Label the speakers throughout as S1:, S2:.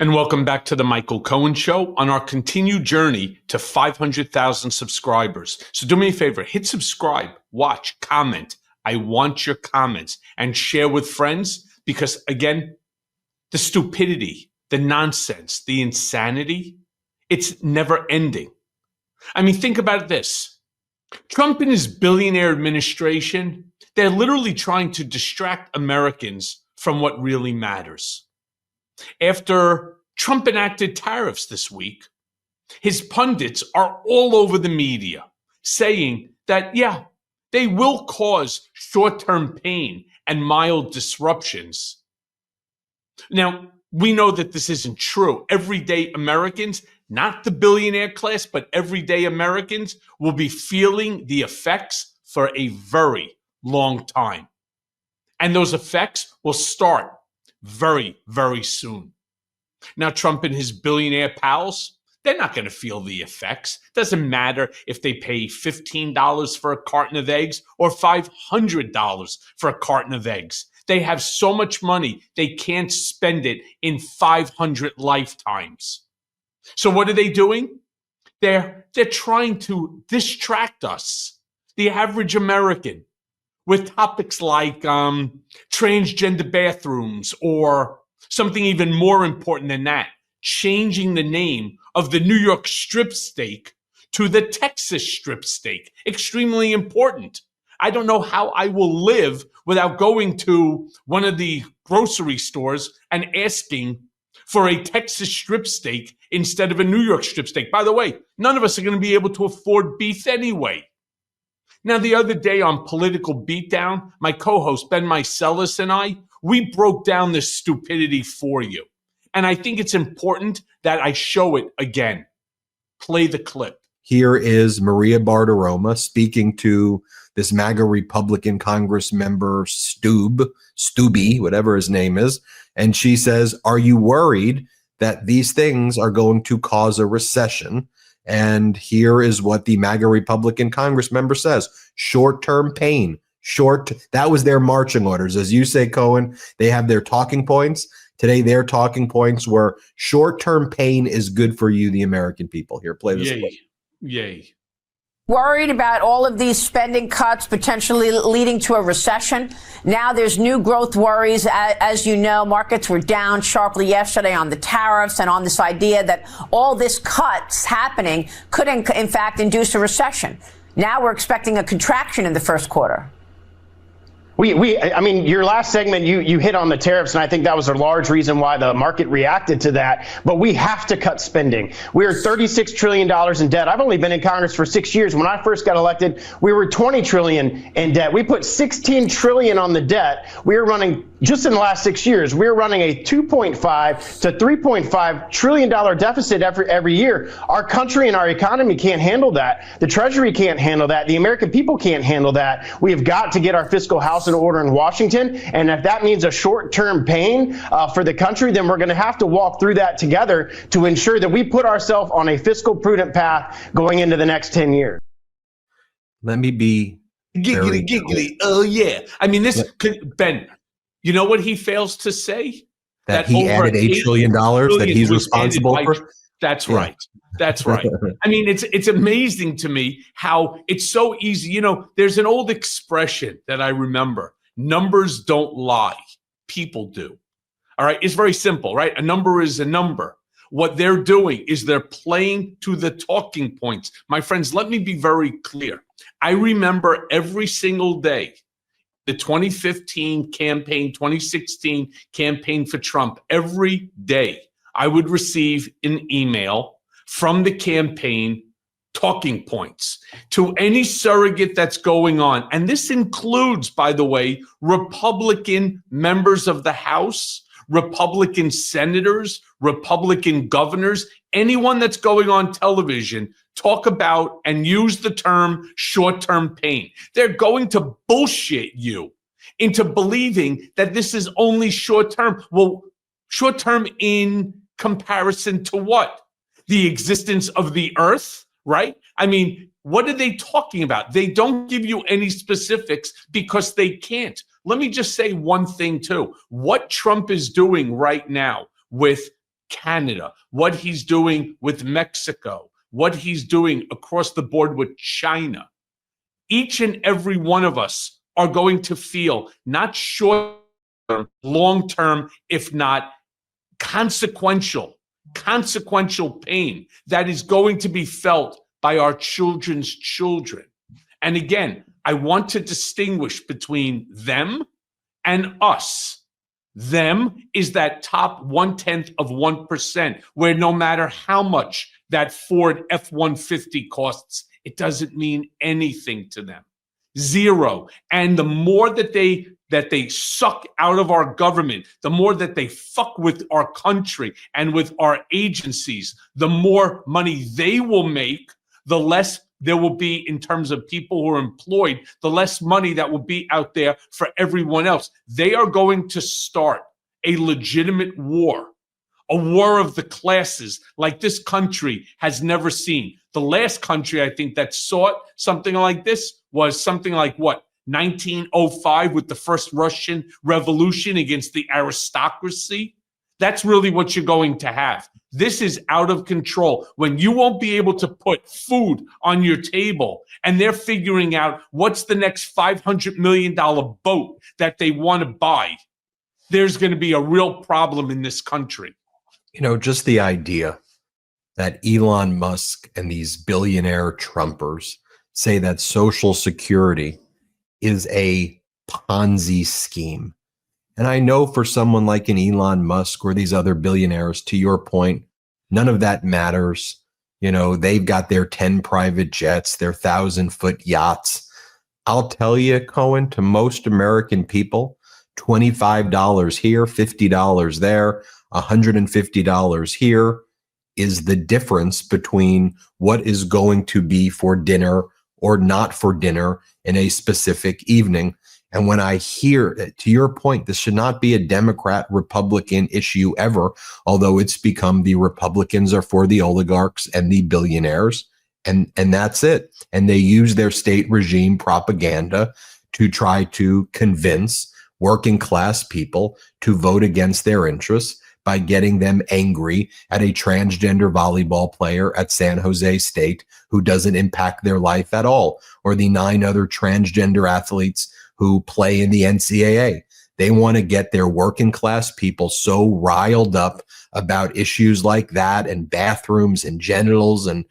S1: And welcome back to the Michael Cohen Show on our continued journey to 500,000 subscribers. So do me a favor, hit subscribe, watch, comment. I want your comments and share with friends because, again, the stupidity, the nonsense, the insanity, it's never ending. I mean, think about this. Trump and his billionaire administration, they're literally trying to distract Americans from what really matters. After Trump enacted tariffs this week, his pundits are all over the media saying that, yeah, they will cause short-term pain and mild disruptions. Now, we know that this isn't true. Everyday Americans, not the billionaire class, but everyday Americans will be feeling the effects for a very long time. And those effects will start very, very soon. Now, Trump and his billionaire pals, they're not going to feel the effects. Doesn't matter if they pay $15 for a carton of eggs or $500 for a carton of eggs. They have so much money, they can't spend it in 500 lifetimes. So what are they doing? They're trying to distract us, the average American, with topics like transgender bathrooms or something even more important than that, changing the name of the New York strip steak to the Texas strip steak. Extremely important. I don't know how I will live without going to one of the grocery stores and asking for a Texas strip steak instead of a New York strip steak. By the way, none of us are going to be able to afford beef anyway. Now, the other day on Political Beatdown, my co-host Ben Meiselas and I, we broke down this stupidity for you. And I think it's important that I show it again. Play the clip.
S2: Here is Maria Bartiromo speaking to this MAGA Republican Congress member, Stubby, whatever his name is. And she says, are you worried that these things are going to cause a recession? And here is what the MAGA Republican Congress member says. Short-term pain. That was their marching orders. As you say, Cohen, they have their talking points. Today, their talking points were short-term pain is good for you, the American people. Here, play this.
S1: Yay.
S3: Worried about all of these spending cuts potentially leading to a recession. Now there's new growth worries. As you know, markets were down sharply yesterday on the tariffs and on this idea that all this cuts happening could in fact induce a recession. Now we're expecting a contraction in the first quarter.
S4: I mean, your last segment, you hit on the tariffs, and I think that was a large reason why the market reacted to that. But we have to cut spending. We are $36 trillion in debt. I've only been in Congress for 6 years. When I first got elected, we were $20 trillion in debt. We put $16 trillion on the debt. We are running, just in the last 6 years, we're running a $2.5 to $3.5 trillion deficit every year. Our country and our economy can't handle that. The Treasury can't handle that. The American people can't handle that. We have got to get our fiscal house in order in Washington, and if that means a short-term pain for the country, then we're going to have to walk through that together to ensure that we put ourselves on a fiscal prudent path going into the next 10 years.
S2: Let me be
S1: Giggly. Oh, yeah. I mean, Ben, you know what he fails to say?
S2: That he added $8 trillion that he's responsible for?
S1: That's right. That's right. I mean, it's amazing to me how it's so easy. You know, there's an old expression that I remember. Numbers don't lie. People do. All right. It's very simple, right? A number is a number. What they're doing is they're playing to the talking points. My friends, let me be very clear. I remember every single day, the 2015 campaign, 2016 campaign for Trump, every day I would receive an email from the campaign talking points to any surrogate that's going on. And this includes, by the way, Republican members of the House, Republican senators, Republican governors, anyone that's going on television, talk about and use the term short-term pain. They're going to bullshit you into believing that this is only short-term. Well, short-term in comparison to what? The existence of the earth, right? I mean, what are they talking about? They don't give you any specifics because they can't. Let me just say one thing too. What Trump is doing right now with Canada, what he's doing with Mexico, what he's doing across the board with China. Each and every one of us are going to feel not short term, long term, if not consequential pain that is going to be felt by our children's children. And again, I want to distinguish between them and us. Them is that top 0.1% where no matter how much that Ford F-150 costs, it doesn't mean anything to them. Zero. And the more that they suck out of our government, the more that they fuck with our country and with our agencies, the more money they will make, the less there will be in terms of people who are employed, the less money that will be out there for everyone else. They are going to start a legitimate war, a war of the classes like this country has never seen. The last country, I think, that saw something like this was something like what? 1905 with the first Russian Revolution against the aristocracy. That's really what you're going to have. This is out of control when you won't be able to put food on your table and they're figuring out what's the next $500 million boat that they want to buy. There's going to be a real problem in this country.
S2: You know, just the idea that Elon Musk and these billionaire Trumpers say that Social Security is a Ponzi scheme. And I know for someone like an Elon Musk or these other billionaires, to your point, none of that matters. You know, they've got their 10 private jets, their 1,000-foot yachts. I'll tell you, Cohen, to most American people, $25 here, $50 there, $150 here is the difference between what is going to be for dinner or not for dinner in a specific evening. And when I hear, to your point, this should not be a Democrat-Republican issue ever, although it's become the Republicans are for the oligarchs and the billionaires, and that's it. And they use their state regime propaganda to try to convince working class people to vote against their interests by getting them angry at a transgender volleyball player at San Jose State who doesn't impact their life at all, or the 9 other transgender athletes who play in the NCAA. They want to get their working class people so riled up about issues like that and bathrooms and genitals and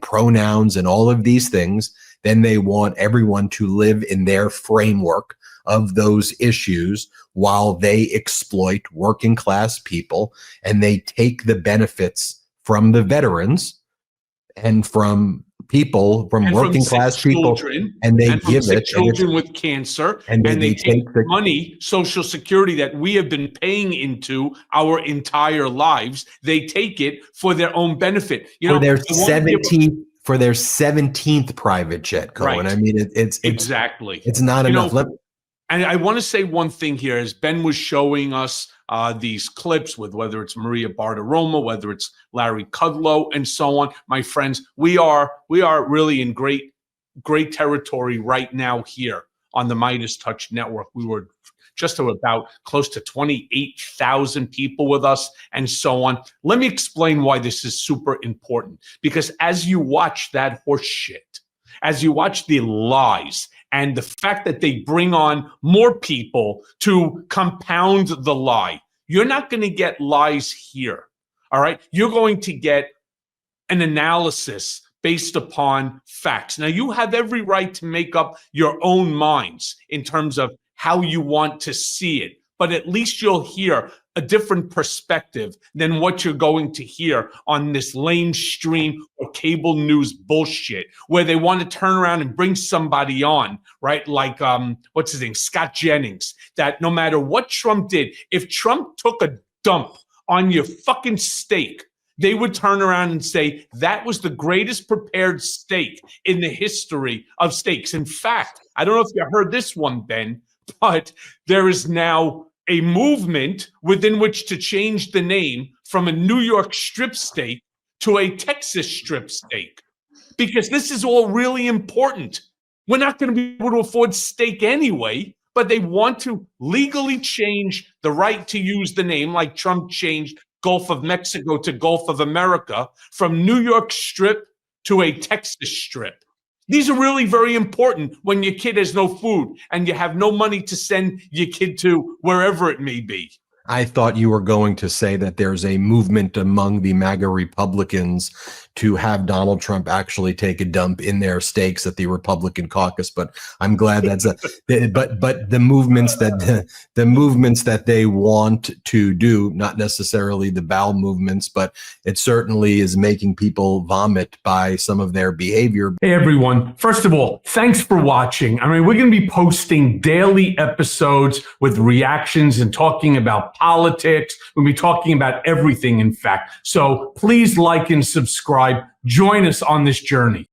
S2: pronouns and all of these things. Then they want everyone to live in their framework of those issues while they exploit working class people, and they take the benefits from the veterans and from people, from working class people, and they give it
S1: children with cancer, and they take the money, Social Security, that we have been paying into our entire lives. They take it for their own benefit. You know,
S2: for their 17th private jet, Cohen. Right. I mean, it's
S1: exactly.
S2: It's not enough.
S1: And I want to say one thing here, as Ben was showing us these clips with whether it's Maria Bartiromo, whether it's Larry Kudlow, and so on. My friends, we are really in great territory right now here on the Midas Touch Network. We were just about close to 28,000 people with us and so on. Let me explain why this is super important. Because as you watch that horse shit, as you watch the lies, and the fact that they bring on more people to compound the lie, you're not going to get lies here, all right? You're going to get an analysis based upon facts. Now, you have every right to make up your own minds in terms of how you want to see it, but at least you'll hear a different perspective than what you're going to hear on this lamestream or cable news bullshit, where they want to turn around and bring somebody on, right? Like, what's his name? Scott Jennings, that no matter what Trump did, if Trump took a dump on your fucking steak, they would turn around and say that was the greatest prepared steak in the history of steaks. In fact, I don't know if you heard this one, Ben, but there is now a movement within which to change the name from a New York strip steak to a Texas strip steak, because this is all really important. We're not going to be able to afford steak anyway, but they want to legally change the right to use the name, like Trump changed Gulf of Mexico to Gulf of America, from New York Strip to a Texas Strip. These are really very important when your kid has no food and you have no money to send your kid to wherever it may be.
S2: I thought you were going to say that there's a movement among the MAGA Republicans to have Donald Trump actually take a dump in their steaks at the Republican caucus, but I'm glad that's but the movements that they want to do, not necessarily the bowel movements, but it certainly is making people vomit by some of their behavior.
S1: Hey everyone, first of all, thanks for watching. I mean, we're going to be posting daily episodes with reactions and talking about politics. We'll be talking about everything, in fact. So please like and subscribe. Join us on this journey.